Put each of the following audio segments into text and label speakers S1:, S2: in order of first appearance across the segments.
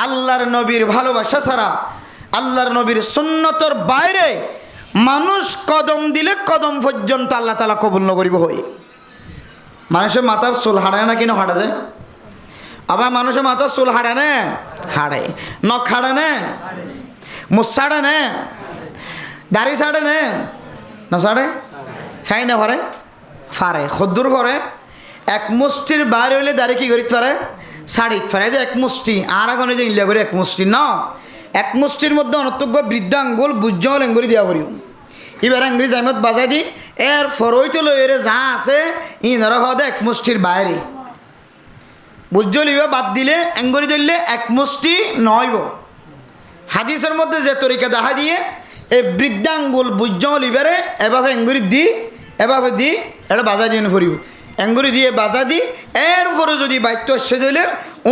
S1: আল্লাহর নবীর ভালোবাসা ছাড়া, আল্লাহর নবীর সুন্নতর বাইরে মানুষ কদম দিলে কদম পর্যন্ত আল্লাহ তাআলা কবুল ন করিব। হই মানুষের মাথা চুল হাড়ায় না, কিনা হাড়া যায়? আবার মানুষের মাথা চুল হাড়ে না, হাড়ে। নখ হাড়ে না, মুছ ছাড়ে না, দাড়ি ছাড়ে না, না ছাড়ে, খাই না পারে, ফারে খদ্দুর করে। এক মুষ্টির বাইরে হইলে দাড়ি কি করিতে পারে? ছাড়িতে পারে। যে এক মুষ্টি আর এখন যে ইল্লা করে এক মুষ্টি ন, এক মুষ্টির মধ্যে অনর্তজ্ঞ বৃদ্ধ আঙ্গুল বুঝ লেঙ্গুরি দিয়া করি। এবার আঙ্গুরি জাইমত বাজাই দি এর ফরইতো লইরে যা আছে ই ধরা হদে এক মুষ্টির বাইরে বুঝ লিবে, বাদ দিলে আঙ্গুরি ধরলে এক মুষ্টি নইব। হাদিসের মধ্যে যে তরিকা দেখা দিয়ে এই বৃদ্ধাঙ্গুল বুঝ লিবারে এভাবে আঙ্গুরি দি, এভাবে দি এটা বাজাই দিয়ে ফুরিব। আঙ্গুরি দিয়ে বাজা দি এরপরে যদি বাক্য সে দিলে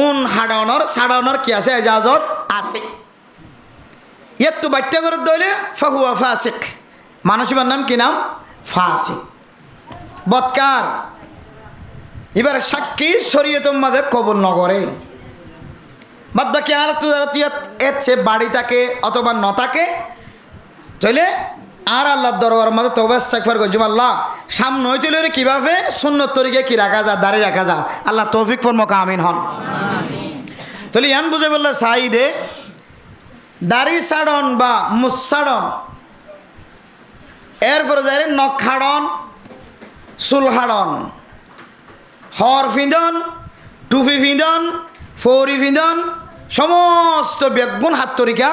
S1: উন হাডানোর সাড়ানোর কি আছে? এজাজত আছে। ইয়ার তো বাচ্চা করে দইলে ফাহুয়া ফাসিক, মানুষের নাম কি নাম? ফাসিক, বৎকার। এবার সাক্ষী শরীয়তের মাঝে কবুল নগরে বাদ বাকি আর তো এসে বাড়ি থাকে অথবা ন থাকে চলে আর আল্লাহর দরবার মাঝে তওবা ইস্তিগফার করছি। আল্লাহ সামনে হইতে লইরে কিভাবে সুন্নত তরিকে কি রাখা যায়, দাঁড়িয়ে রাখা যায়। আল্লাহ তৌফিক ফরমাক, আমিন হন। তাহলে ইয়ান বুঝে বললে সাইদে দাড়ি ছাড়ন বা মুসাড়ন, এরপরে যাই নখ হাড়ন, চুল হাড়ন, হর ফিঁদন, টুপি ফিঁদন, ফৌরি ফিঁদন, সমস্ত বেগুন হাত তরিকা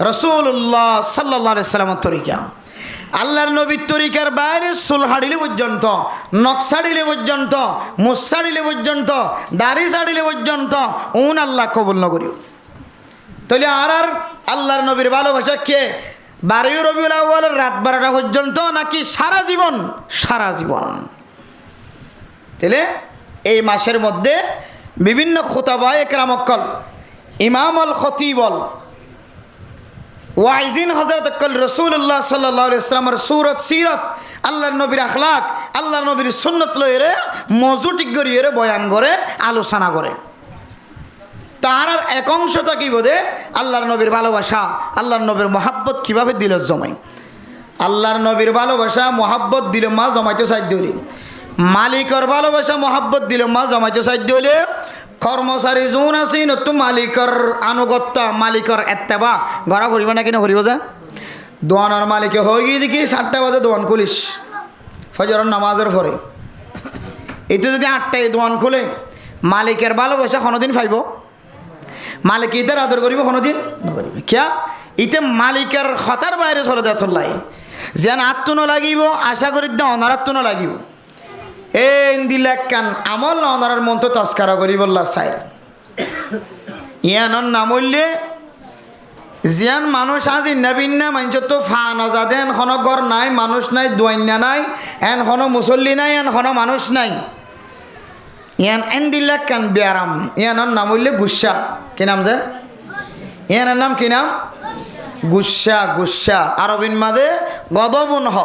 S1: রাসূলুল্লাহ সাল্লাল্লাহু আলাইহি সাল্লামের তরিকা। আল্লাহর নবীর তরিকার বাইরে চুল হাড়িলে পর্যন্ত, নখ ছাড়িলে পর্যন্ত, মুছ ছাড়িলে পর্যন্ত, দাড়ি ছাড়িলে পর্যন্ত উন আল্লাহ কবুল ন করিও। তাহলে আর আল্লাহর নবীর ভালোবাসা কে 12 রবিউল আউয়ালের রাত 12টা পর্যন্ত নাকি সারা জীবন? সারা জীবন। তাহলে এই মাসের মধ্যে বিভিন্ন খুতাবা একরামকল, ইমাম আল খতিবল, ওয়াইজিন হযরত আক্কাল রাসূলুল্লাহ সাল্লাল্লাহু আলাইহি ওয়াসাল্লামের সূরত সিরাত, আল্লাহর নবীর আখলাক, আল্লাহর নবীর সুন্নত লইরে মজুটিক করিয়ে বয়ান করে, আলোচনা করে। তার আর এক অংশটা কি বোধে আল্লাহর নবীর ভালোবাসা, আল্লাহর নবীর মহাব্বত কিভাবে দিল জমাই। আল্লাহর নবীর ভালোবাসা মহাব্বত দিল মা জমাইতে সাধ্য হলে, মালিকর ভালোবাসা মহাব্বত দিল মা জমাইতে সাধ্য হলে, কর্মচারী যোন আছে নতুন মালিকর আনুগত্য, মালিকর এত্তেবা গড়া ভরিব না কিনা ভরিব যা। দোয়ানোর মালিকে হয়ে গিয়ে দেখি 7টা বাজে দোয়ান খুলিস ফজরের নামাজের পরে, এতে যদি 8টায় দোয়ান খুলে মালিকের ভালোবাসা কোনোদিন পাইব? মালিক ইতার আদর করিব কোনোদিন নকরিব। কিয়া ইতে মালিকের হতার বাইরে চলে যায় থল্লাই যেন আত্মন লাগিব, আশা করি অনারাত্মন লাগিব। এই দিলাক কান আমল না অনারার মন তো তস্কারা করি বললা সাইর ইয়ানন নামলে জিয়ান মানুষ আজি নাবিন্না মানুষ তো ফা নজাদে এন কোনো ঘর নাই, মানুষ নাই, দোয়ান্যা নাই, এন কোনো মুসল্লি নাই, এন কোনো মানুষ নাই। ইয়ান এন দিলাক কান বেয়ারাম, ইয়ানর নাম হইলে গুসা। কি নাম যে? ইয়ানের নাম কি নাম? গুসা। গুসা আরবিন মাঝে গদবুন হ,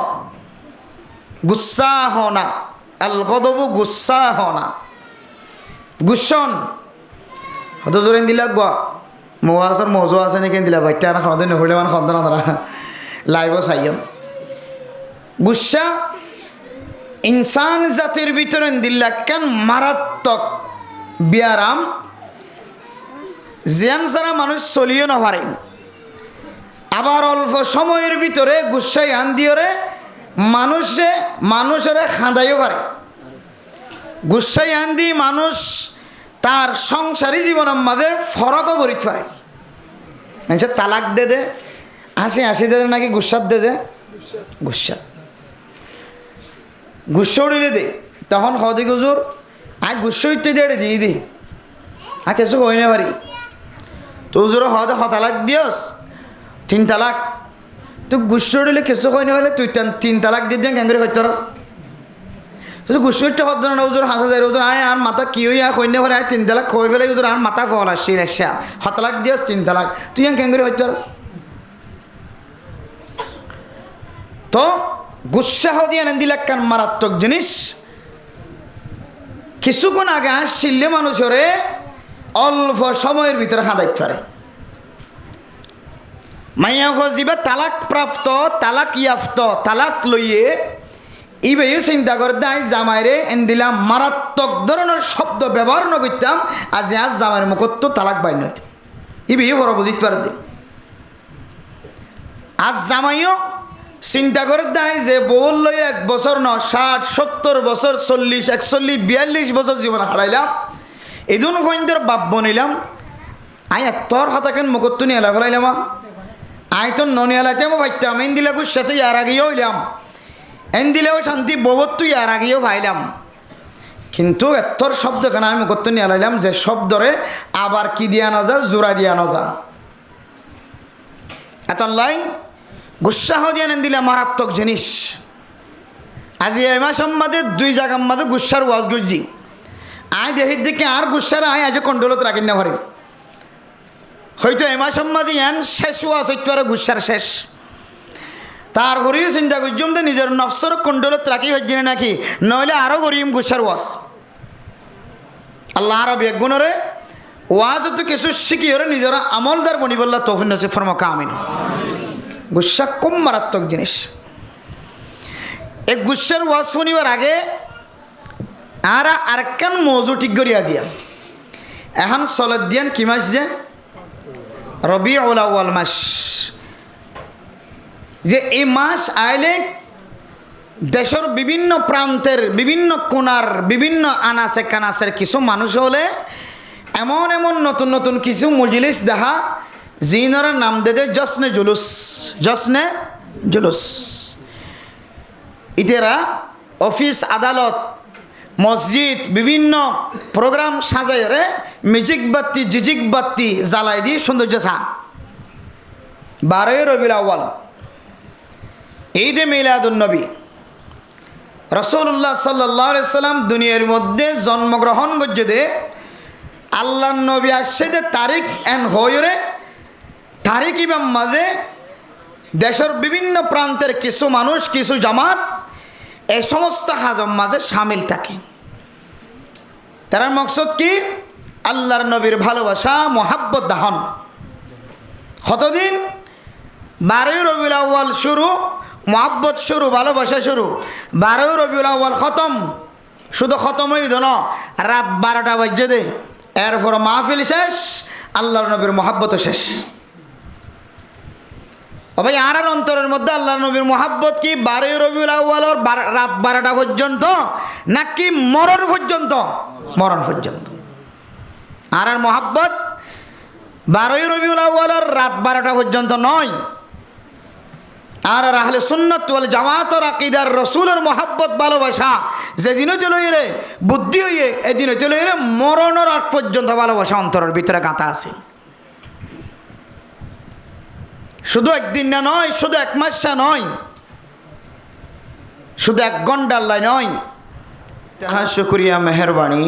S1: গুসা হনা, আল গদবু গুসা হনা, গুসন হয়তো জোরেন দিলাক গ মৌয়াসর মজু আছে নাকি দিলা বাইটা না খাওয়া দিন হইলে মানে খাওয়া না লাইব চাইম। গুসা ইনসান জাতির ভিতরে দিল্লা কেন মারাত্মক বিয়ারাম, জিয়ান ছাড়া মানুষ চলিও না পারে। আবার অল্প সময়ের ভিতরে গুসাই আন দিওরে মানুষের খাঁদাইও পারে। গুসাই আন দি মানুষ তার সংসারী জীবনের মাঝে ফরকও করিতে পারে। মানুষের তালাক দে দে, হাসি দে নাকি গুসাত দে যে গুসা গুসা উড়িলে দে, তখন হদি গুজুর আয় গুসা উঠতে দিয়ে দিয়ে দি আর কিছু কই না পারি। তো হুজুর হদে তালাক দিয়স 3 তালাক, তো গুসা উড়িলে কিছু কই না পারে, তুই 3 তালাক দিয়ে দিয়ে কেন করে হইতে পারস? তুই গুসা উঠতে হদ না হুজুর হাসা যায়, হুজুর আয় আর মাথা কি হইয়া কই না পারে, আয় 3 তালাক কই ফেলে হুজুর আর মাথা ফল আসছে রেসা তালাক দিয়স 3 তালাক, তুই কেন করে হইতে পারস? তো গুসা হদিয়া দিলাক কান মারাত্মক জিনিস। কিছুক্ষণ আগে হাসছিলে মানুষরে অল্প সময়ের ভিতরে হাঁদাইতে পারে। মাইয়া ফজিবা তালাক প্রাপ্ত তালাক ইয়াফত তালাক লইয়ে ইবেও চিন্তা করে দেয় জামাইরে এন দিলাম মারাত্মক ধরনের শব্দ ব্যবহার ন করতাম আজ জামাইয়ের মুখত তো তালাক বাইন ইবেও বড় বুঝিতে পারে দিন আজ জামাইও চিন্তা করে দেয় যে বউল লই 1 বছর ন 60-70 বছর 40-41-42 বছর জীবন হারাইলাম এদিন ফইনদের বাপ বনিলাম আই তোর হাতাকেন মুখত নিয়ে এলা ফেলাইলাম আই তো ননিয়ালাইতে আমি ভাইতাম এন দিলে গুস সাথে ইয়ার আগেও হইলাম এন দিলেও শান্তি ববত তুই ইয়ার আগেও ভাইলাম কিন্তু এতর শব্দ কেন আমি মুখত নিয়ে এলাইলাম যে শব্দরে আবার কি দিয়া না যা জোড়া দিয়া না যা এত লাই গুসাহ দিয়ে নেন দিলে মারাত্মক জিনিস আজি এই মাস আমাদের 2 জায়গার মধ্যে গুসার ওয়াজ গুজি আয় দেহের দিকে আর গুসার আয় আজ কন্ট্রোলত রাখেন না ঘরে হয়তো এই মাস আমাদের ইয়ান শেষ ওয়াজ হইতে পারে গুসার শেষ তারপরেও চিন্তা করছুম তো নিজের নফসর কন্ট্রোলত রাখি হচ্ছে নাকি নইলে আরও করিম গুসার ওয়াজ আল্লাহ আরব একগুণরে ওয়াজ তো কিছু শিখি ওরে নিজের আমলদার বনিবল্লা তৌফিক নসিব ফরমাকা আমিন গুসা কম মারাত্মক জিনিস এই গুসার ওয়াজ শুনিবার আগে আর আরেকখান মৌজু ঠিক করি আজিয়া এখন চলত দিয়ান কি মাস যে রবিউল আউয়াল মাস যে এই মাস আইলে দেশের বিভিন্ন প্রান্তের বিভিন্ন কোণার বিভিন্ন আনাচে কানাচের কিছু মানুষ হলে এমন এমন নতুন নতুন কিছু মজলিস দেখা জিনরা নাম দে জশ্নে জুলুস ইতেরা অফিস আদালত মসজিদ বিভিন্ন প্রোগ্রাম সাজায় রে মিউজিক বাতি জিজিক বাতি জ্বালাই দিয়ে সৌন্দর্য চা 12 রবিউল আউয়াল ঈদে মিলাদুন নবী রাসূলুল্লাহ সাল্লাল্লাহু আলাইহি সাল্লাম দুনিয়ার মধ্যে জন্মগ্রহণ করছে দে আল্লাহর নবী আসছে দে তারিখ এন হয়রে তারিখ ইমাম মাঝে দেশের বিভিন্ন প্রান্তের কিছু মানুষ কিছু জামাত এই সমস্ত হাজম মাঝে শামিল থাকে তার মকসদ কি আল্লাহর নবীর ভালোবাসা মোহাব্বত দাহন কতদিন 12 রবিউল আউয়াল শুরু মোহাব্বত শুরু ভালোবাসা শুরু 12 রবিউল আউয়াল খতম শুধু খতম হইল না রাত 12টা বাজে দে এরপর মাহফিল শেষ আল্লাহর নবীর মোহাব্বত শেষ ও ভাই আর অন্তরের মধ্যে আল্লাহর নবীর মোহাব্বত কি 12 রবিউল আউয়ালের রাত 12টা পর্যন্ত নাকি মরণ পর্যন্ত আর মোহাব্বত 12 রবিউল আউয়ালের রাত 12টা পর্যন্ত নয় আর আহলে সুন্নাত ওয়াল জামাতের আকীদার রাসূলের মোহাব্বত ভালোবাসা যেদিনও চলে রে বুদ্ধি হইয়ে এদিনও চলে রে মরণের আগ পর্যন্ত ভালোবাসা অন্তরের ভিতরে গাঁথা আছে শুধু একদিন না নয় শুধু 1 মাস নয় শুধু 1 ঘন্টার লাই নয় তাহা শুকরিয়া মেহেরবানি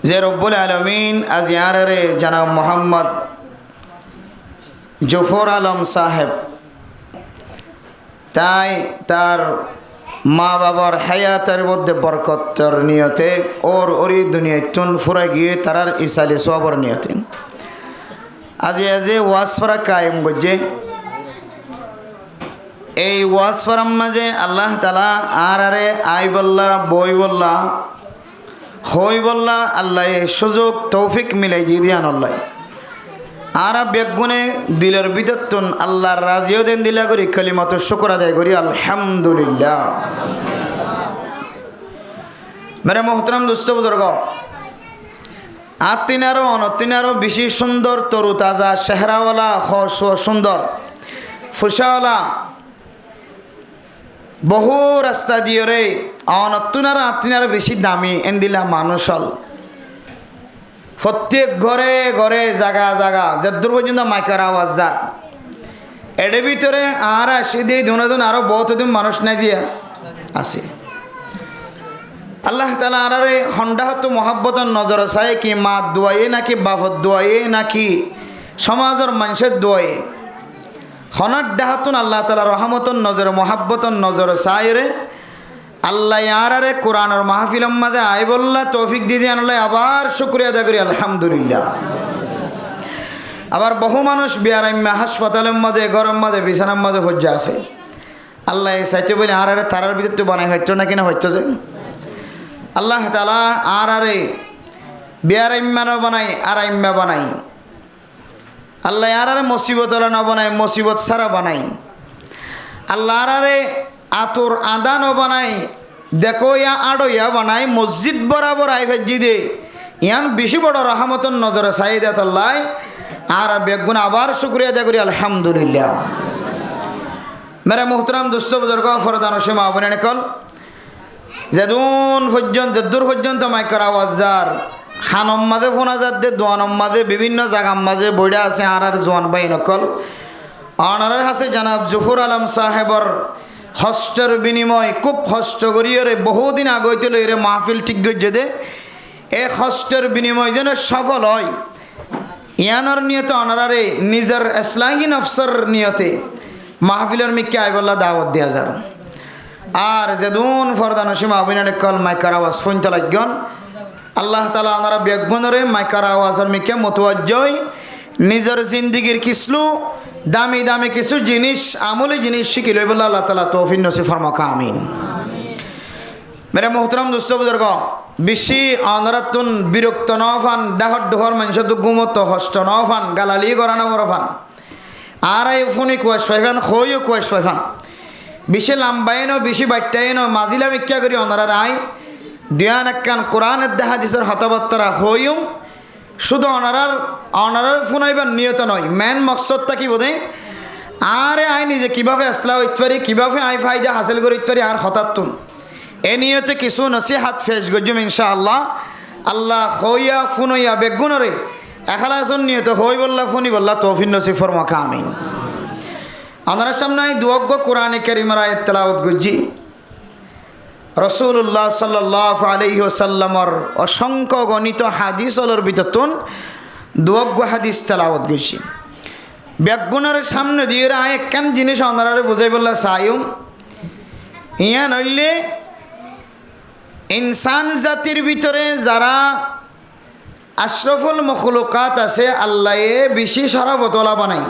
S1: যে রব্বুল আলামিন আজ ইয়ারে জনাব মোহাম্মদ জফর আলম সাহেব তাই তার মা বাবার হায়াতের মধ্যে বরকতর নিয়তে ওরি দুনিয়ায় তুন ফুরা গিয়ে তারার ইসালে সবর নিয়তে আজি ওয়াজ ফরা কায়েম গজে এই ওয়াজ ফরাম মাঝে আল্লাহ তালা আরে আই বল্লা বই বল্লা হই বল্লা আল্লাহ সুযোগ তৌফিক মিলাই দিয়ে দিয়ান আল্লাহ আর বেগুনে দিলের বিদত্তন আল্লাহর রাজিও দেন দিলা করি কালিমাত শুকর আদায় করি আলহামদুলিল্লাহ মেরে মোহতরম দোস্ত বুজুর্গ আরো বেশি সুন্দর তরু তাজা চেহারাওয়ালা সুন্দর ফুসাওয়ালা বহু রাস্তা দিয়ে রে আত্মিনারো বেশি দামি এন দিলা মানুষ হল প্রত্যেক ঘরে ঘরে জায়গা জায়গা যদ্দূর পর্যন্ত মাইকার আওয়াজ যার এর ভিতরে আর আসি দিয়ে দুন আরো বহুত দিন মানুষ নাই দিয়া আছে আল্লাহ তালা আরে হন্ডা হতো মহাব্বতর নজর চাই কি মা দোয়াইয়ে নাকি বাপত দোয়াইয়ে নাকি সমাজের মানুষের দোয়াইয়ে হনার ডাহাতুন আল্লাহ তালা রহমতন নজর মহাব্বতন নজর চাই রে আল্লাহ আরে কোরআনের মাহফিলের মাঝে আই বললা তৌফিক দিদি আনলে আবার শুকরিয়া আদায় করি আলহামদুলিল্লাহ আবার বহু মানুষ বিয়ারাইম্যা হাসপাতালের মধ্যে গরম মধ্যে বিছানার মধ্যে হজ্জা আছে আল্লাহ চাইতে বলে আর তারার ভিতর তো বানাই হইতো না কিনা হইতো যে আল্লাহ তাআলা আরে বিয়ারাইম্যানও বানাই আরাইম্যা বানাই আল্লাহ আরে মুসিবত না বানাই মুসিবত সারা বানাই আল্লাহ আরে আতর আদানও বানাই দেখো ইয়া আড়ইয়া বানাই মসজিদ বরাবর আই ভেজি দে ইয়ান বেশি বড় রহমতন নজরে সাইদাত আল্লাহ আর বেগুন আবার শুকরিয়া আদায় করি আলহামদুলিল্লাহ মেরে মোহতরম দোস্ত বুজুর্গ ফরদান ও সীমা আবনে নিকল যদ্দূর পর্যন্ত মাইকের আওয়াজ যার হানম মাঝে ফোনা যাতে দোয়ানম মাঝে বিভিন্ন জাগাম মাঝে বইটা আছে আর জোয়ান বাই নকল অনারের হাসে জানাব জফর আলম সাহেবর হস্টের বিনিময় খুব হস্ত করিয়ে বহুদিন আগইতে লইরে মাহফিল ঠিক গজ্জে দে এ হস্টের বিনিময় যেন সফল হয় ইয়ানোর নিয়তে অনারারে নিজের ইসলাহি নফসর নিয়তে মাহফিলের মিকে আইবল্লা দাওয়াত দেওয়া যার আর যেদুন ফরদান সীমা অভিনয় কল মাইকার আওয়াজ শুনতে লাগন আল্লাহ তালা ওনারা বেগুনরে মাইকার আওয়াজের মিকে মতোয়াজ্জয় নিজের জিন্দিগির কিসলু দামি দামি কিছু জিনিস আমলি জিনিস শিখি লই বলে আল্লাহ তালা তৌফিক নসিব ফরমাকা আমিন মেরে মোহতরম দোস্ত বুজুর্গ বেশি অনরাতুন বিরক্ত নফান ডাহর ডোহর মানুষ গুমত হস্ত নফান গালালি করানো বরফান আর এই ফোনে কুয়াশ পাইফান হইও কুয়াশ পাইফান বেশি লাম্বাইনো বেশি বাট্টাইনো মাজিলা ভিক্ষা করি অনারার আই দিয়ান একখান কোরআনের দেখা দিসের হতাবত্তারা হইম শুধু অনারার ফোন আইবার নিয়ত নয় মেন মকসদটা কি বোধে আরে আই নিজে কীভাবে আসলা হইতে পারি কীভাবে আই ফায়দা হাসিল করিতে পারি আর হঠাৎতুন এ নিয়তে কিছু নসিহাত ফেস গজুম ইনশাআল্লাহ আল্লাহ হইয়া ফোন হইয়া বেগুনরে এখালাসন নিয়ত হই বললা ফোনি বললা তৌফিক নসিব ফরমাকা আমিন আপনার সামনে দুয়জ্ঞ কোরআনে কারিমের আয়াত তেলাওয়াত করছি রাসূলুল্লাহ সাল্লাল্লাহু আলাইহি ওয়াসাল্লামর অসংখ্য গণিত হাদিসের ভিতরতুন দুয়জ্ঞ হাদিস তেলাওয়াত করছি বেগুনের সামনে দিয়ে একখান জিনিস আপনারা বুঝাই বললা চাইম ইয়া নইলে ইনসান জাতির ভিতরে যারা আশরাফুল মখলুকাত আছে আল্লাহে বেশি শরাফতওয়ালা বানাই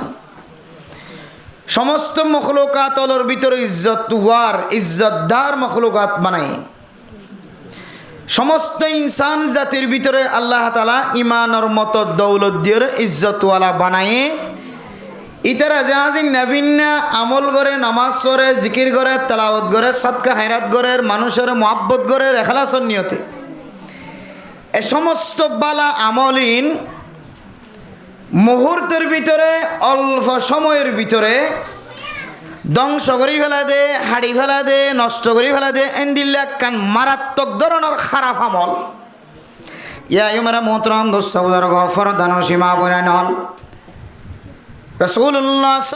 S1: সমস্ত মখলুকাতর ভিতরে ইজ্জতদার মখলুকাত বানাই সমস্ত ইনসান জাতির ভিতরে আল্লাহ তাআলা ইমানের মতো দৌলত দিয়ে ইজ্জতওয়ালা বানায় ইতারা জাহাজিন নবীনা আমল করে নামাজ পড়ে জিকির করে তেলাওয়াত করে সদকা খায়রাত করে মানুষের মহব্বত করে ইখলাসের নিয়তে এ সমস্ত বালা আমলিন মুহূর্তের ভিতরে অল্প সময়ের ভিতরে ধ্বংস করে ফেলা দে হাড়ি ফেলা দে নষ্ট করে ফেলা দে এন্দিল্লা কান মারাত্মক ধরনের খারাপ আমল ইয়া ইমারা মোহতরম দোস্ত বুজুর্গ ফরদান ও সীমা বয়ান রাসূলুল্লাহ